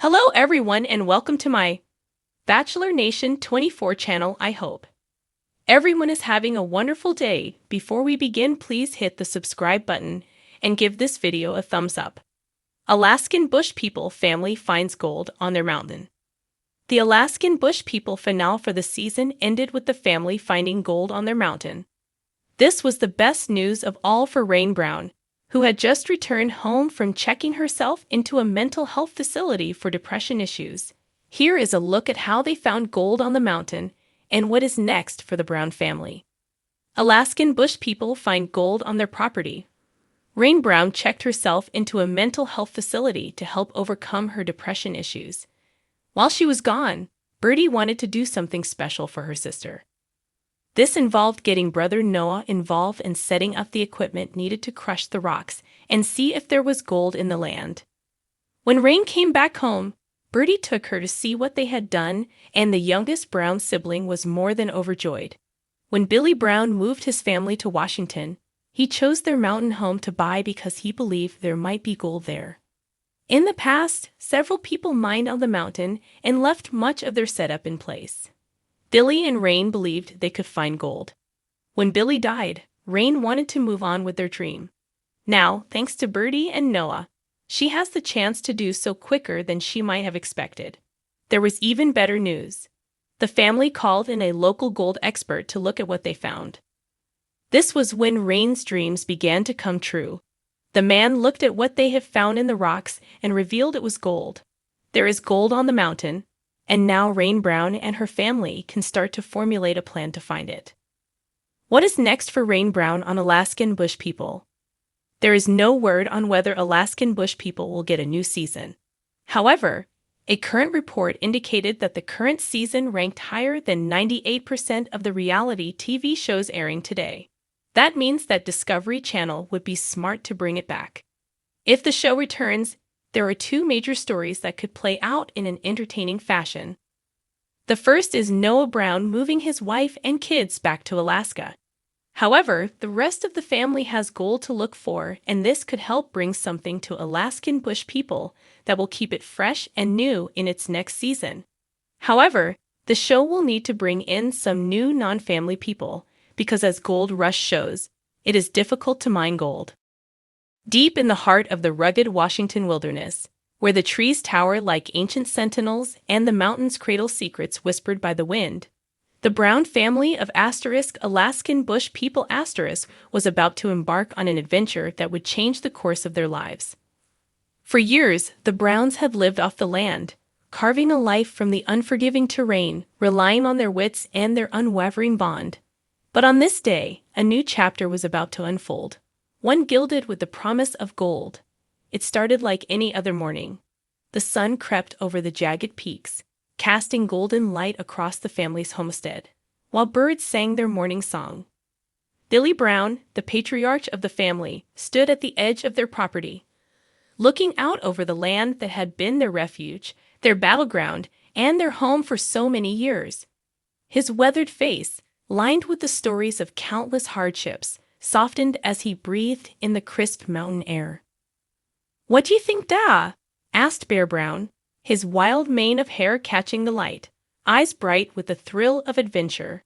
Hello everyone and welcome to my Bachelor Nation 24 channel. I hope everyone is having a wonderful day. Before we begin, please hit the subscribe button and give this video a thumbs up. Alaskan Bush People family finds gold on their mountain. The Alaskan Bush People finale for the season ended with the family finding gold on their mountain. This was the best news of all for Rain Brown, who had just returned home from checking herself into a mental health facility for depression issues. Here is a look at how they found gold on the mountain and what is next for the Brown family. Alaskan Bush People find gold on their property. Rain Brown checked herself into a mental health facility to help overcome her depression issues. While she was gone, Birdie wanted to do something special for her sister. This involved getting brother Noah involved in setting up the equipment needed to crush the rocks and see if there was gold in the land. When Rain came back home, Birdie took her to see what they had done, and the youngest Brown sibling was more than overjoyed. When Billy Brown moved his family to Washington, he chose their mountain home to buy because he believed there might be gold there. In the past, several people mined on the mountain and left much of their setup in place. Billy and Rain believed they could find gold. When Billy died, Rain wanted to move on with their dream. Now, thanks to Birdie and Noah, she has the chance to do so quicker than she might have expected. There was even better news. The family called in a local gold expert to look at what they found. This was when Rain's dreams began to come true. The man looked at what they have found in the rocks and revealed it was gold. There is gold on the mountain, and now Rain Brown and her family can start to formulate a plan to find it. What is next for Rain Brown on Alaskan Bush People? There is no word on whether Alaskan Bush People will get a new season. However, a current report indicated that the current season ranked higher than 98% of the reality TV shows airing today. That means that Discovery Channel would be smart to bring it back. If the show returns, there are two major stories that could play out in an entertaining fashion. The first is Noah Brown moving his wife and kids back to Alaska. However, the rest of the family has gold to look for, and this could help bring something to Alaskan Bush People that will keep it fresh and new in its next season. However, the show will need to bring in some new non-family people, because as Gold Rush shows, it is difficult to mine gold. Deep in the heart of the rugged Washington wilderness, where the trees tower like ancient sentinels and the mountains cradle secrets whispered by the wind, the Brown family of Alaskan Bush People was about to embark on an adventure that would change the course of their lives. For years, the Browns had lived off the land, carving a life from the unforgiving terrain, relying on their wits and their unwavering bond. But on this day, a new chapter was about to unfold, one gilded with the promise of gold. It started like any other morning. The sun crept over the jagged peaks, casting golden light across the family's homestead, while birds sang their morning song. Billy Brown, the patriarch of the family, stood at the edge of their property, looking out over the land that had been their refuge, their battleground, and their home for so many years. His weathered face, lined with the stories of countless hardships, softened as he breathed in the crisp mountain air. "What do you think, Da?" asked Bear Brown, his wild mane of hair catching the light, eyes bright with the thrill of adventure.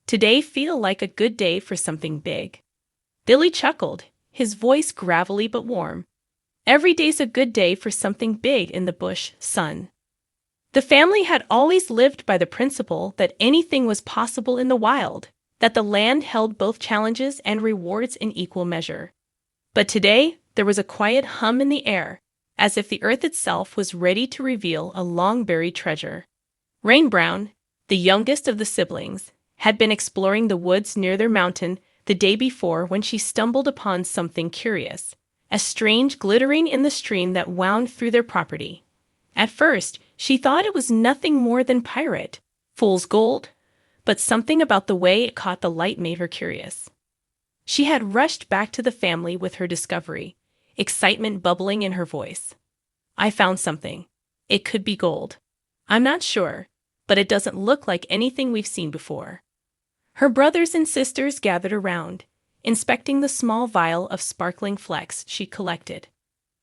"Today feel like a good day for something big." Billy chuckled, his voice gravelly but warm. "Every day's a good day for something big in the bush, son." The family had always lived by the principle that anything was possible in the wild, that the land held both challenges and rewards in equal measure. But today, there was a quiet hum in the air, as if the earth itself was ready to reveal a long-buried treasure. Rain Brown, the youngest of the siblings, had been exploring the woods near their mountain the day before when she stumbled upon something curious, a strange glittering in the stream that wound through their property. At first, she thought it was nothing more than pirate, fool's gold, but something about the way it caught the light made her curious. She had rushed back to the family with her discovery, excitement bubbling in her voice. "I found something. It could be gold. I'm not sure, but it doesn't look like anything we've seen before." Her brothers and sisters gathered around, inspecting the small vial of sparkling flecks she collected.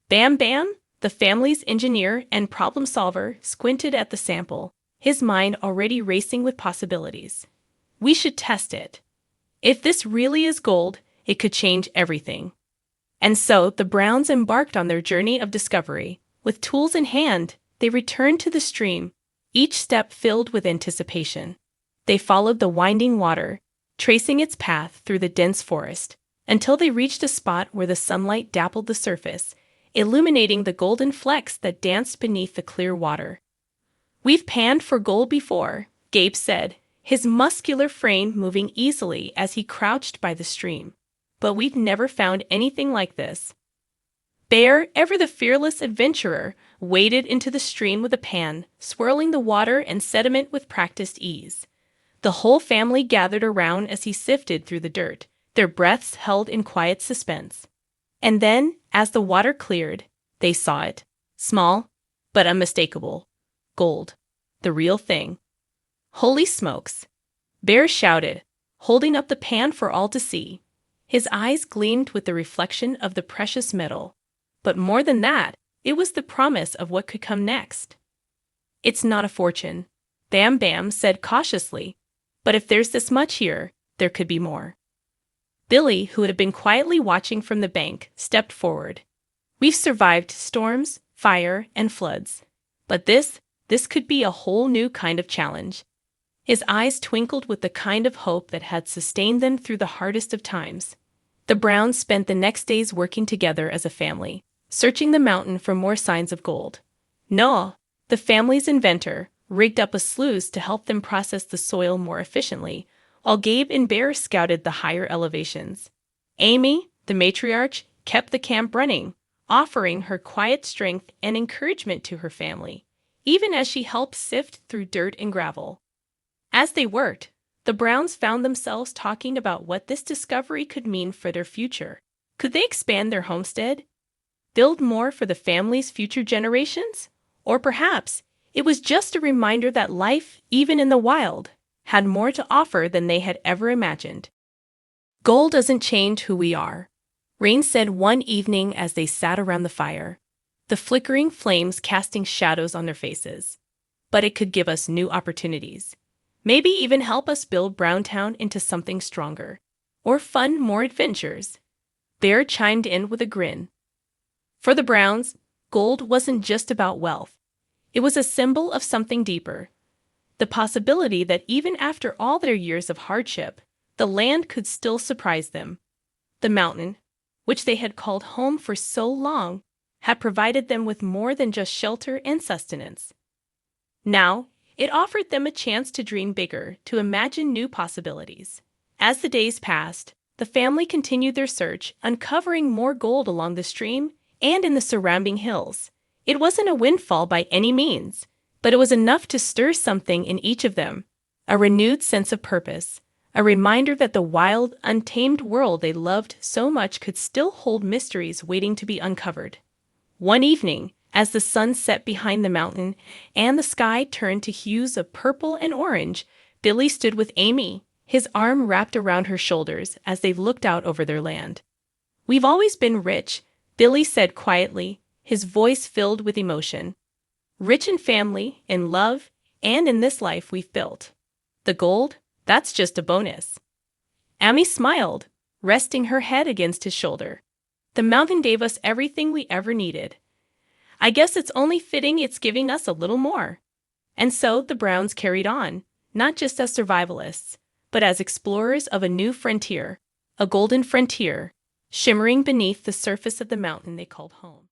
"Bam Bam," The family's engineer and problem solver squinted at the sample, his mind already racing with possibilities. We should test it. If this really is gold, it could change everything. And so the Browns embarked on their journey of discovery. With tools in hand, they returned to the stream, each step filled with anticipation. They followed the winding water, tracing its path through the dense forest, until they reached a spot where the sunlight dappled the surface, illuminating the golden flecks that danced beneath the clear water. "We've panned for gold before," Gabe said, his muscular frame moving easily as he crouched by the stream. "But we've never found anything like this." Bear, ever the fearless adventurer, waded into the stream with a pan, swirling the water and sediment with practiced ease. The whole family gathered around as he sifted through the dirt, their breaths held in quiet suspense. And then, as the water cleared, they saw it. Small, but unmistakable. Gold. The real thing. "Holy smokes!" Bear shouted, holding up the pan for all to see. His eyes gleamed with the reflection of the precious metal. But more than that, it was the promise of what could come next. "It's not a fortune," Bam Bam said cautiously. "But if there's this much here, there could be more." Billy, who had been quietly watching from the bank, stepped forward. "We've survived storms, fire, and floods. But this could be a whole new kind of challenge." His eyes twinkled with the kind of hope that had sustained them through the hardest of times. The Browns spent the next days working together as a family, searching the mountain for more signs of gold. Noah, the family's inventor, rigged up a sluice to help them process the soil more efficiently, while Gabe and Bear scouted the higher elevations. Amy, the matriarch, kept the camp running, offering her quiet strength and encouragement to her family, even as she helped sift through dirt and gravel. As they worked, the Browns found themselves talking about what this discovery could mean for their future. Could they expand their homestead? Build more for the family's future generations? Or perhaps it was just a reminder that life, even in the wild, had more to offer than they had ever imagined. "Gold doesn't change who we are," Rain said one evening as they sat around the fire, the flickering flames casting shadows on their faces. "But it could give us new opportunities. Maybe even help us build Browntown into something stronger. Or fund more adventures." Bear chimed in with a grin. For the Browns, gold wasn't just about wealth. It was a symbol of something deeper. The possibility that even after all their years of hardship, the land could still surprise them. The mountain, which they had called home for so long, had provided them with more than just shelter and sustenance. Now, it offered them a chance to dream bigger, to imagine new possibilities. As the days passed, the family continued their search, uncovering more gold along the stream and in the surrounding hills. It wasn't a windfall by any means, but it was enough to stir something in each of them, a renewed sense of purpose, a reminder that the wild, untamed world they loved so much could still hold mysteries waiting to be uncovered. One evening, as the sun set behind the mountain and the sky turned to hues of purple and orange, Billy stood with Amy, his arm wrapped around her shoulders as they looked out over their land. "We've always been rich," Billy said quietly, his voice filled with emotion. "Rich in family, in love, and in this life we've built. The gold, that's just a bonus." Amy smiled, resting her head against his shoulder. "The mountain gave us everything we ever needed. I guess it's only fitting it's giving us a little more." And so the Browns carried on, not just as survivalists, but as explorers of a new frontier, a golden frontier, shimmering beneath the surface of the mountain they called home.